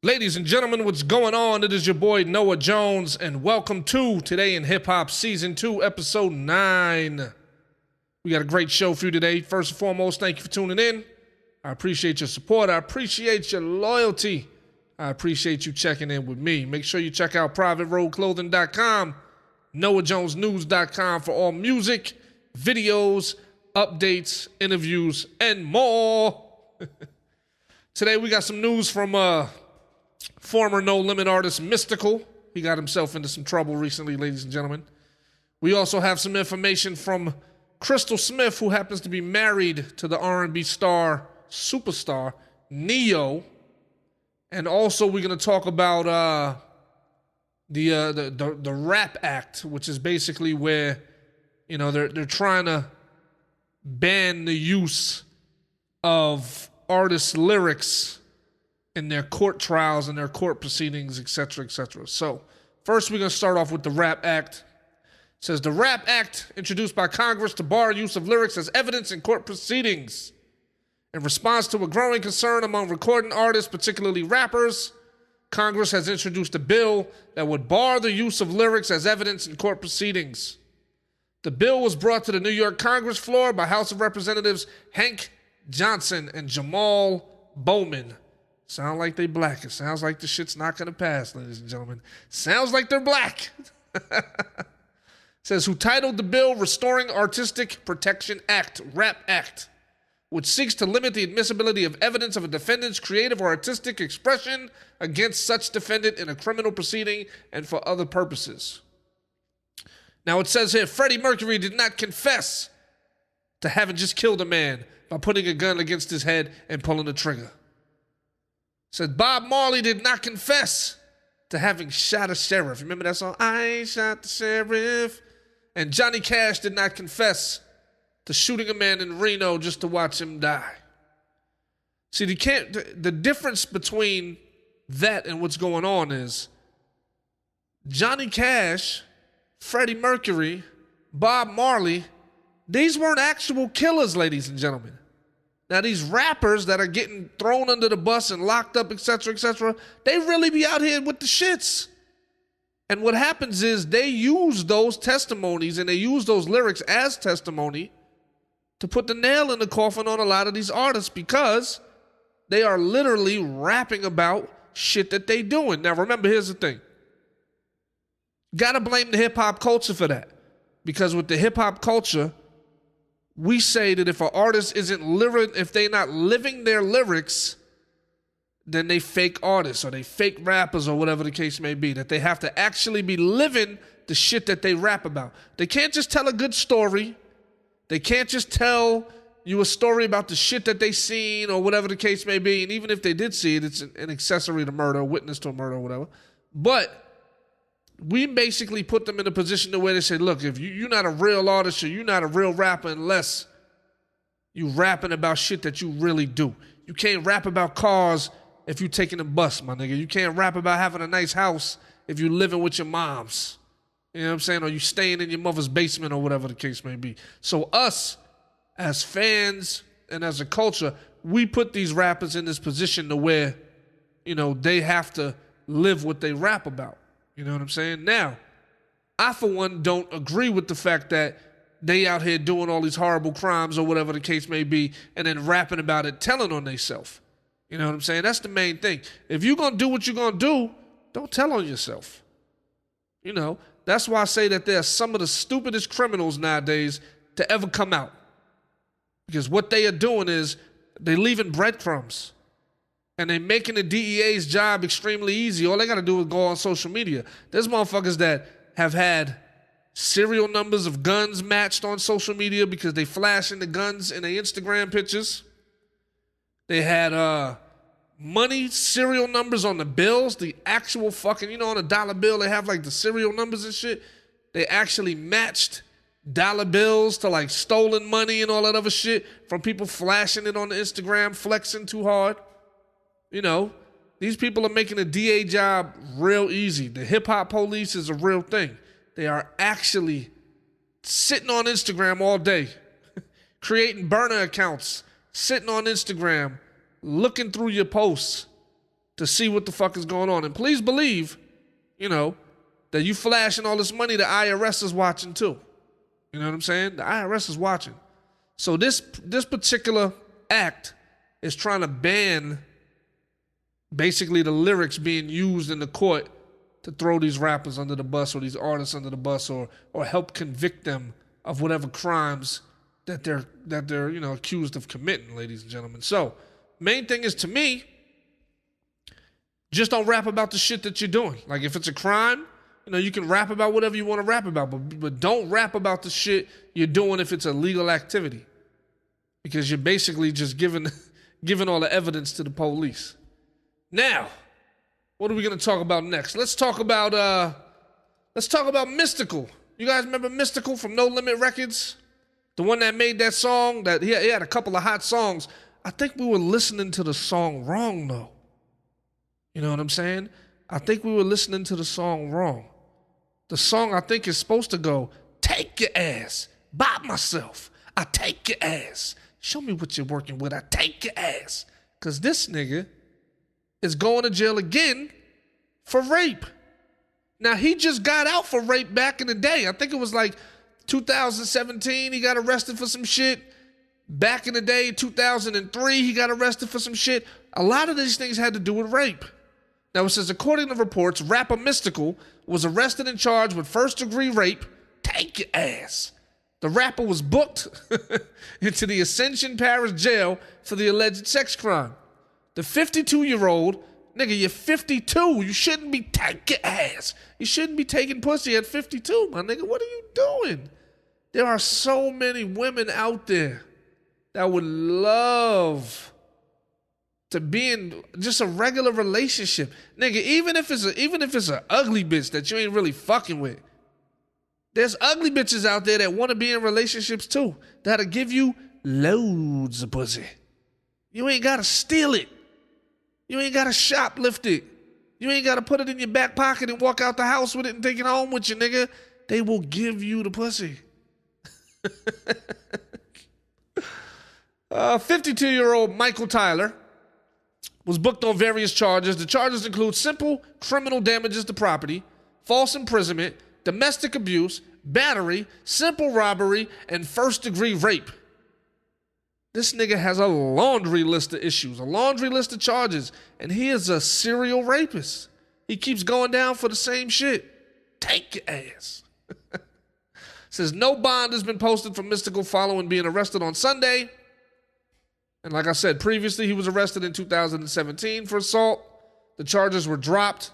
Ladies and gentlemen, what's going on? It is your boy Noah Jones, and welcome to Today in Hip Hop Season 2, Episode 9. We got a great show for you today. First and foremost, thank you for tuning in. I appreciate your support. I appreciate your loyalty. I appreciate you checking in with me. Make sure you check out privateroadclothing.com, NoahJonesNews.com for all music, videos, updates, interviews, and more. Today we got some news from former No Limit artist Mystikal. He got himself into some trouble recently, ladies and gentlemen. We also have some information from Crystal Smith, who happens to be married to the R&B star, superstar, Neyo. And also we're going to talk about the Rap Act, which is basically where, you know, they're trying to ban the use of artists' lyrics in their court trials and their court proceedings, etc., etc. So, first we're going to start off with the Rap Act. It says, the Rap Act, introduced by Congress to bar use of lyrics as evidence in court proceedings. In response to a growing concern among recording artists, particularly rappers, Congress has introduced a bill that would bar the use of lyrics as evidence in court proceedings. The bill was brought to the New York Congress floor by House of Representatives Hank Johnson and Jamal Bowman. Sound like they black. It sounds like the shit's not going to pass, ladies and gentlemen. Sounds like they're black. Says, who titled the bill Restoring Artistic Protection Act, Rap Act, which seeks to limit the admissibility of evidence of a defendant's creative or artistic expression against such defendant in a criminal proceeding and for other purposes. Now it says here, Freddie Mercury did not confess to having just killed a man by putting a gun against his head and pulling the trigger. Said Bob Marley did not confess to having shot a sheriff. Remember that song? I shot the sheriff. And Johnny Cash did not confess to shooting a man in Reno just to watch him die. See, the difference between that and what's going on is Johnny Cash, Freddie Mercury, Bob Marley, these weren't actual killers, ladies and gentlemen. Now, these rappers that are getting thrown under the bus and locked up, etc., they really be out here with the shits. And what happens is they use those testimonies and they use those lyrics as testimony to put the nail in the coffin on a lot of these artists because they are literally rapping about shit that they doing. Now, remember, here's the thing. Gotta blame the hip-hop culture for that. Because with the hip-hop culture, we say that if an artist if they're not living their lyrics, then they fake artists or they fake rappers or whatever the case may be. That they have to actually be living the shit that they rap about. They can't just tell a good story. They can't just tell you a story about the shit that they seen or whatever the case may be. And even if they did see it, it's an accessory to murder, a witness to a murder or whatever. But we basically put them in a position to where they say, look, if you're not a real artist or you're not a real rapper unless you rapping about shit that you really do. You can't rap about cars if you taking a bus, my nigga. You can't rap about having a nice house if you living with your moms. You know what I'm saying? Or you staying in your mother's basement or whatever the case may be. So us, as fans and as a culture, we put these rappers in this position to where, you know, they have to live what they rap about. You know what I'm saying? Now, I, for one, don't agree with the fact that they out here doing all these horrible crimes or whatever the case may be and then rapping about it, telling on themselves. You know what I'm saying? That's the main thing. If you're going to do what you're going to do, don't tell on yourself. You know, that's why I say that they're some of the stupidest criminals nowadays to ever come out. Because what they are doing is they're leaving breadcrumbs. And they're making the DEA's job extremely easy. All they got to do is go on social media. There's motherfuckers that have had serial numbers of guns matched on social media because they flashing the guns in their Instagram pictures. They had money serial numbers on the bills, the actual fucking, you know, on a dollar bill, they have like the serial numbers and shit. They actually matched dollar bills to like stolen money and all that other shit from people flashing it on the Instagram, flexing too hard. You know, these people are making the DA job real easy. The hip-hop police is a real thing. They are actually sitting on Instagram all day, creating burner accounts, sitting on Instagram, looking through your posts to see what the fuck is going on. And please believe, that you flashing all this money, the IRS is watching too. You know what I'm saying? The IRS is watching. So this particular act is trying to ban basically the lyrics being used in the court to throw these rappers under the bus or these artists under the bus or help convict them of whatever crimes that they're accused of committing, ladies and gentlemen. So, main thing is, to me, just don't rap about the shit that you're doing. Like, if it's a crime, you can rap about whatever you want to rap about, but don't rap about the shit you're doing if it's a legal activity, because you're basically just giving all the evidence to the police. Now, what are we going to talk about next? Let's talk about Mystikal. You guys remember Mystikal from No Limit Records? The one that made that song, that he had a couple of hot songs. I think we were listening to the song wrong, though. You know what I'm saying? I think we were listening to the song wrong. The song, I think, is supposed to go, take your ass, by myself. I take your ass. Show me what you're working with. I take your ass. Because this nigga is going to jail again for rape. Now, he just got out for rape back in the day. I think it was like 2017, he got arrested for some shit. Back in the day, 2003, he got arrested for some shit. A lot of these things had to do with rape. Now, it says, according to reports, rapper Mystikal was arrested and charged with first-degree rape. Take your ass. The rapper was booked into the Ascension Parish jail for the alleged sex crime. The 52-year-old, nigga, you're 52. You shouldn't be taking ass. You shouldn't be taking pussy at 52, my nigga. What are you doing? There are so many women out there that would love to be in just a regular relationship. Nigga, even if it's an ugly bitch that you ain't really fucking with. There's ugly bitches out there that want to be in relationships too. That'll give you loads of pussy. You ain't got to steal it. You ain't got to shoplift it. You ain't got to put it in your back pocket and walk out the house with it and take it home with you, nigga. They will give you the pussy. 52-year-old Michael Tyler was booked on various charges. The charges include simple criminal damages to property, false imprisonment, domestic abuse, battery, simple robbery, and first-degree rape. This nigga has a laundry list of issues, a laundry list of charges, and he is a serial rapist. He keeps going down for the same shit. Take your ass. Says no bond has been posted for Mystikal following being arrested on Sunday. And like I said previously, he was arrested in 2017 for assault. The charges were dropped,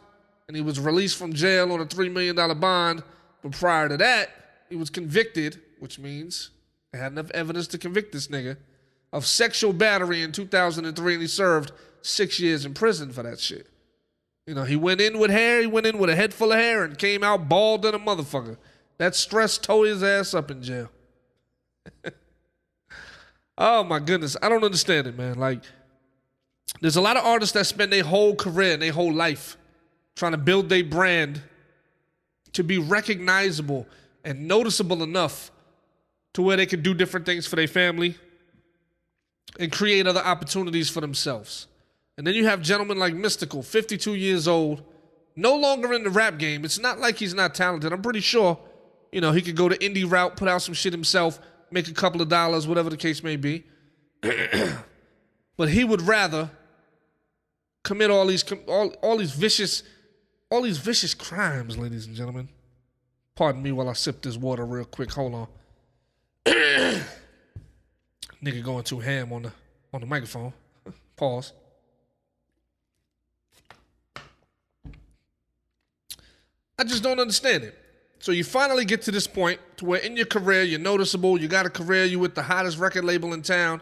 and he was released from jail on a $3 million bond. But prior to that, he was convicted, which means they had enough evidence to convict this nigga, of sexual battery in 2003, and he served 6 years in prison for that shit. He went in with hair, he went in with a head full of hair, and came out bald than a motherfucker. That stress tore his ass up in jail. Oh my goodness, I don't understand it, man. Like, there's a lot of artists that spend their whole career and their whole life trying to build their brand to be recognizable and noticeable enough to where they can do different things for their family and create other opportunities for themselves. And then you have gentlemen like Mystikal, 52 years old, no longer in the rap game. It's not like he's not talented. I'm pretty sure, he could go the indie route, put out some shit himself, make a couple of dollars, whatever the case may be. But he would rather commit all these vicious crimes, ladies and gentlemen. Pardon me while I sip this water real quick. Hold on. Nigga going too ham on the microphone. Pause. I just don't understand it. So you finally get to this point to where in your career you're noticeable. You got a career. You with the hottest record label in town.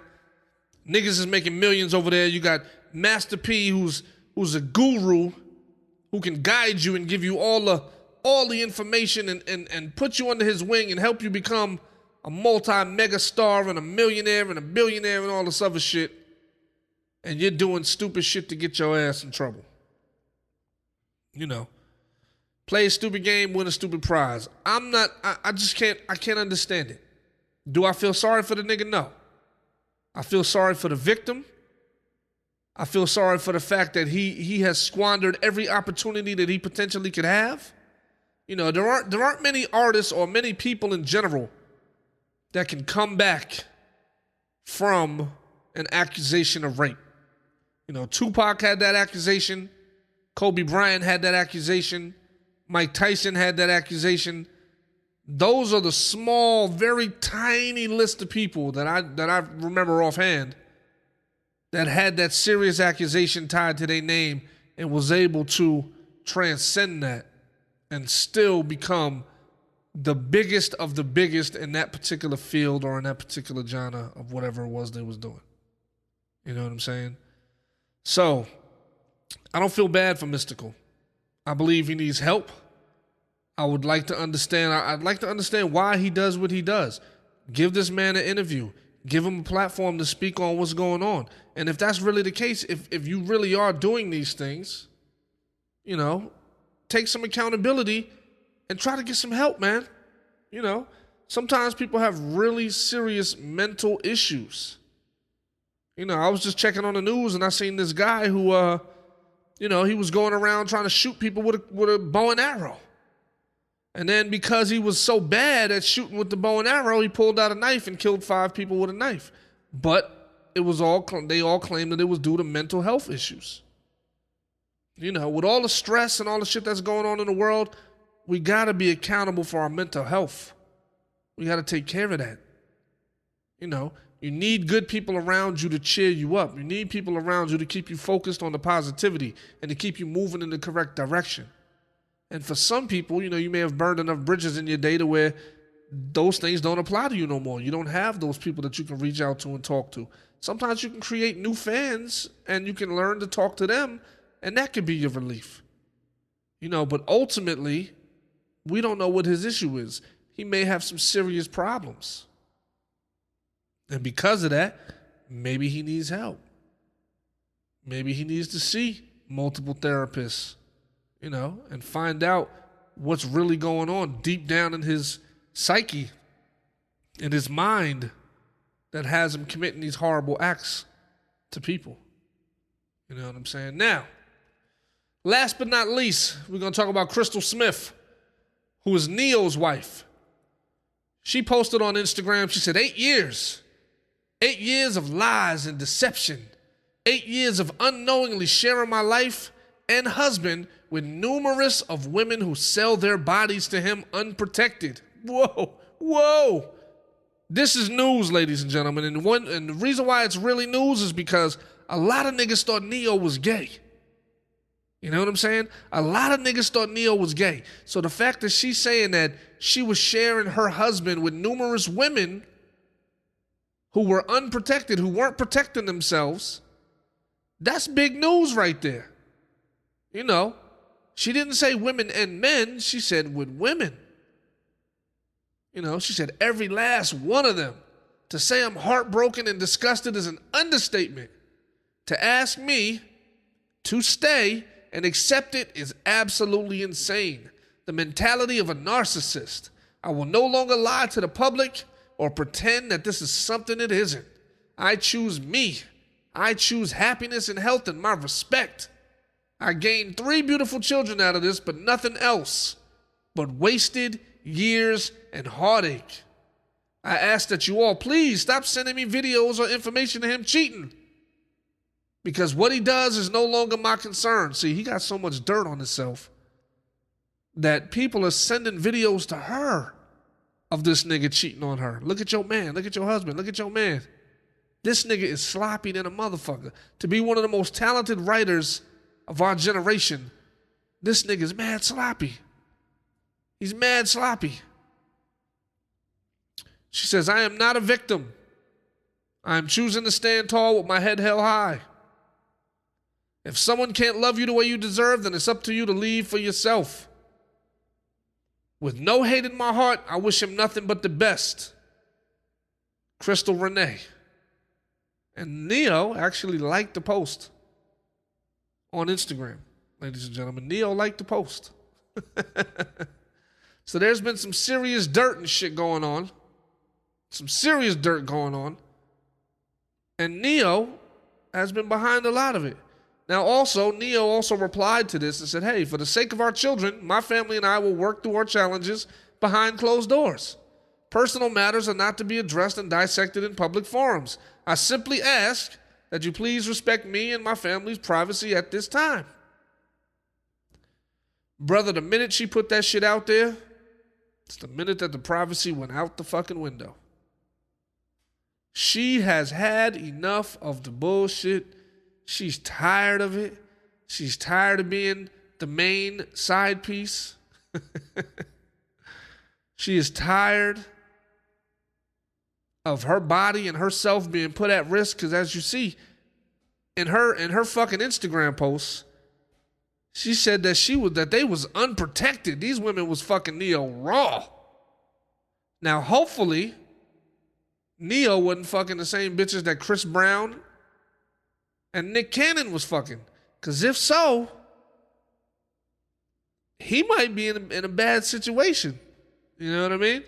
Niggas is making millions over there. You got Master P, who's a guru, who can guide you and give you all the information and put you under his wing and help you become a multi-mega star and a millionaire and a billionaire and all this other shit. And you're doing stupid shit to get your ass in trouble. Play a stupid game, win a stupid prize. I can't understand it. Do I feel sorry for the nigga? No. I feel sorry for the victim. I feel sorry for the fact that he has squandered every opportunity that he potentially could have. You know, there aren't many artists or many people in general that can come back from an accusation of rape. You know, Tupac had that accusation. Kobe Bryant had that accusation. Mike Tyson had that accusation. Those are the small, very tiny list of people that I remember offhand that had that serious accusation tied to their name and was able to transcend that and still become the biggest of the biggest in that particular field or in that particular genre of whatever it was they was doing. You know what I'm saying? So, I don't feel bad for Mystikal. I believe he needs help. I would like to understand. I'd like to understand why he does what he does. Give this man an interview. Give him a platform to speak on what's going on. And if that's really the case, if you really are doing these things, you know, take some accountability and try to get some help, man. You know, sometimes people have really serious mental issues. You know, I was just checking on the news and I seen this guy who, you know, he was going around trying to shoot people with a bow and arrow. And then because he was so bad at shooting with the bow and arrow, he pulled out a knife and killed 5 people with a knife. But they all claimed that it was due to mental health issues. You know, with all the stress and all the shit that's going on in the world, we got to be accountable for our mental health. We got to take care of that. You know, you need good people around you to cheer you up. You need people around you to keep you focused on the positivity and to keep you moving in the correct direction. And for some people, you know, you may have burned enough bridges in your day to where those things don't apply to you no more. You don't have those people that you can reach out to and talk to. Sometimes you can create new fans and you can learn to talk to them, and that could be your relief. You know, but ultimately, we don't know what his issue is. He may have some serious problems. And because of that, maybe he needs help. Maybe he needs to see multiple therapists, you know, and find out what's really going on deep down in his psyche, in his mind, that has him committing these horrible acts to people. You know what I'm saying? Now, last but not least, we're going to talk about Crystal Smith, who is Neyo's wife. She posted on Instagram, she said, 8 years. 8 years of lies and deception. 8 years of unknowingly sharing my life and husband with numerous of women who sell their bodies to him unprotected. Whoa. This is news, ladies and gentlemen. And the reason why it's really news is because a lot of niggas thought Neyo was gay. You know what I'm saying? A lot of niggas thought Neyo was gay. So the fact that she's saying that she was sharing her husband with numerous women who were unprotected, who weren't protecting themselves, that's big news right there. You know, she didn't say women and men. She said with women. You know, she said every last one of them. To say I'm heartbroken and disgusted is an understatement. To ask me to stay and accept it is absolutely insane. The mentality of a narcissist. I will no longer lie to the public or pretend that this is something it isn't. I choose me. I choose happiness and health and my respect. I gained 3 beautiful children out of this, but nothing else but wasted years and heartache. I ask that you all please stop sending me videos or information of him cheating, because what he does is no longer my concern. See, he got so much dirt on himself that people are sending videos to her of this nigga cheating on her. Look at your man. Look at your husband. Look at your man. This nigga is sloppy than a motherfucker. To be one of the most talented writers of our generation, this nigga's mad sloppy. He's mad sloppy. She says, I am not a victim. I am choosing to stand tall with my head held high. If someone can't love you the way you deserve, then it's up to you to leave for yourself. With no hate in my heart, I wish him nothing but the best. Crystal Renee. And Neyo actually liked the post on Instagram, ladies and gentlemen. Neyo liked the post. So there's been some serious dirt and shit going on. Some serious dirt going on. And Neyo has been behind a lot of it. Now, also, Neyo also replied to this and said, hey, for the sake of our children, my family and I will work through our challenges behind closed doors. Personal matters are not to be addressed and dissected in public forums. I simply ask that you please respect me and my family's privacy at this time. Brother, the minute she put that shit out there, it's the minute that the privacy went out the fucking window. She has had enough of the bullshit. She's tired of it. She's tired of being the main side piece. She is tired of her body and herself being put at risk, because as you see in her fucking Instagram posts, she said that they was unprotected. These women was fucking Neyo raw. Now, hopefully, Neyo wasn't fucking the same bitches that Chris Brown and Nick Cannon was fucking. Because if so, he might be in a bad situation. You know what I mean?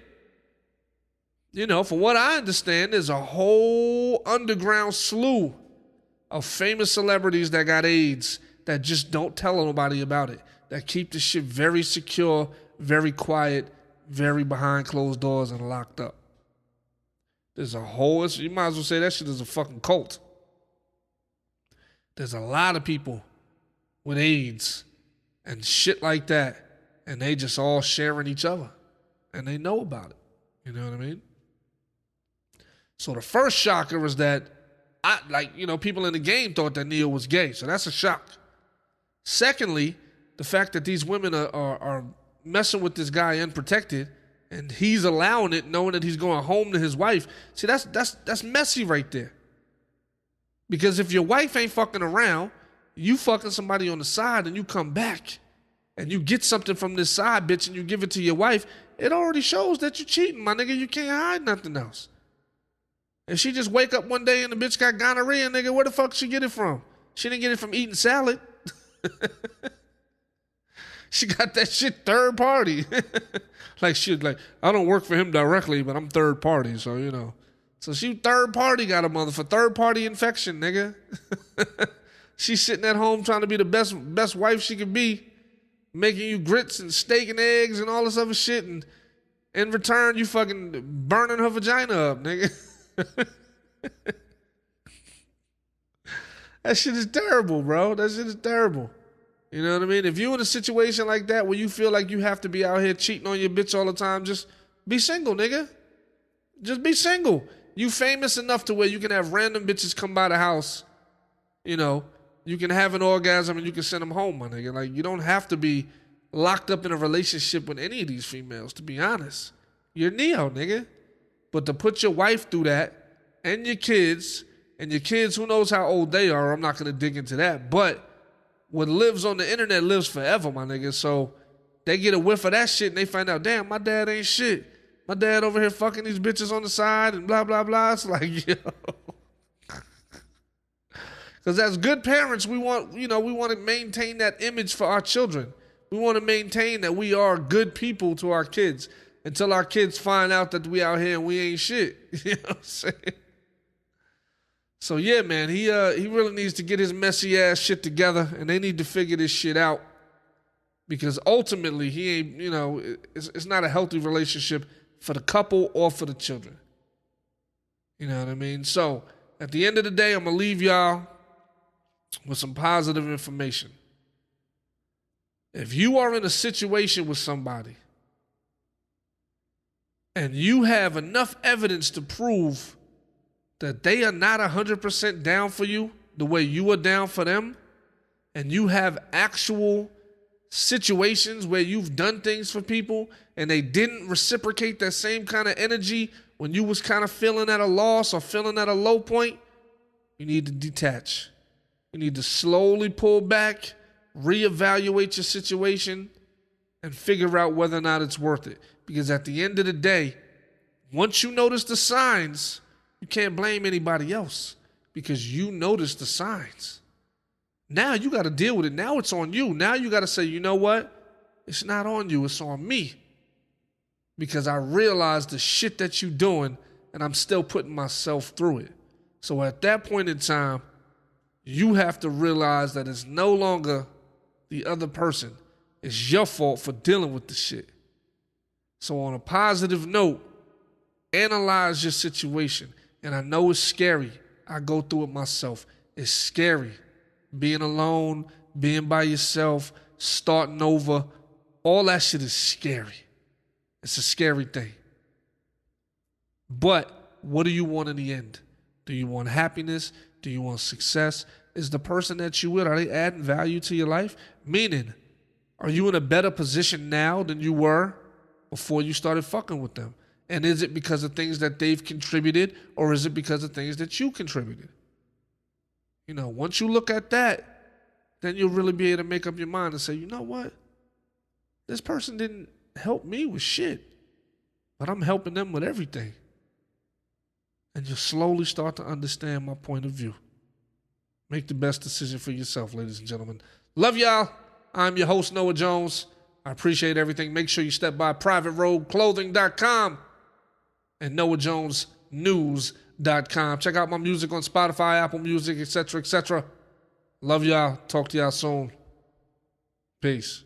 You know, from what I understand, there's a whole underground slew of famous celebrities that got AIDS that just don't tell nobody about it, that keep the shit very secure, very quiet, very behind closed doors and locked up. There's a whole, you might as well say that shit is a fucking cult. There's a lot of people with AIDS and shit like that, and they just all sharing each other, and they know about it. You know what I mean? So the first shocker is that people in the game thought that Neyo was gay, so that's a shock. Secondly, the fact that these women are messing with this guy unprotected, and he's allowing it, knowing that he's going home to his wife. See, that's messy right there. Because if your wife ain't fucking around, you fucking somebody on the side, and you come back, and you get something from this side bitch, and you give it to your wife, it already shows that you're cheating, my nigga. You can't hide nothing else. If she just wake up one day and the bitch got gonorrhea, nigga, where the fuck she get it from? She didn't get it from eating salad. She got that shit third party. like I don't work for him directly, but I'm third party, so you know. So she third party got a mother for third party infection, nigga. She's sitting at home trying to be the best wife she could be, making you grits and steak and eggs and all this other shit, and in return you fucking burning her vagina up, nigga. That shit is terrible, bro. That shit is terrible. You know what I mean? If you're in a situation like that where you feel like you have to be out here cheating on your bitch all the time, just be single, nigga. Just be single. You famous enough to where you can have random bitches come by the house. You know, you can have an orgasm and you can send them home, my nigga. Like, you don't have to be locked up in a relationship with any of these females, to be honest. You're Neyo, nigga. But to put your wife through that, and your kids, who knows how old they are, I'm not going to dig into that, but what lives on the internet lives forever, my nigga. So they get a whiff of that shit and they find out, damn, my dad ain't shit. My dad over here fucking these bitches on the side and blah, blah, blah. It's like, yo. Because as good parents, we want to maintain that image for our children. We want to maintain that we are good people to our kids until our kids find out that we out here and we ain't shit. You know what I'm saying? So yeah, man, he really needs to get his messy ass shit together, and they need to figure this shit out, because ultimately he ain't, it's not a healthy relationship for the couple or for the children. You know what I mean? So at the end of the day, I'm gonna leave y'all with some positive information. If you are in a situation with somebody and you have enough evidence to prove that they are not 100% down for you the way you are down for them, and you have actual situations where you've done things for people and they didn't reciprocate that same kind of energy when you was kind of feeling at a loss or feeling at a low point, you need to detach. You need to slowly pull back, reevaluate your situation, and figure out whether or not it's worth it. Because at the end of the day, once you notice the signs, you can't blame anybody else, because you noticed the signs. Now you got to deal with it. Now it's on you. Now you got to say, you know what? It's not on you. It's on me. Because I realize the shit that you're doing, and I'm still putting myself through it. So at that point in time, You have to realize that it's no longer the other person. It's your fault for dealing with the shit. So on a positive note, analyze your situation. And I know it's scary. I go through it myself. It's scary. Being alone, being by yourself, starting over, all that shit is scary. It's a scary thing. But what do you want in the end? Do you want happiness? Do you want success? Is the person that you with, are they adding value to your life? Meaning, are you in a better position now than you were before you started fucking with them? And is it because of things that they've contributed, or is it because of things that you contributed? You know, once you look at that, then you'll really be able to make up your mind and say, you know what? This person didn't help me with shit, but I'm helping them with everything. And you'll slowly start to understand my point of view. Make the best decision for yourself, ladies and gentlemen. Love y'all. I'm your host, Noah Jones. I appreciate everything. Make sure you step by privateroadclothing.com and NoahJonesNews.com. Check out my music on Spotify, Apple Music, etc., etc. Love y'all. Talk to y'all soon. Peace.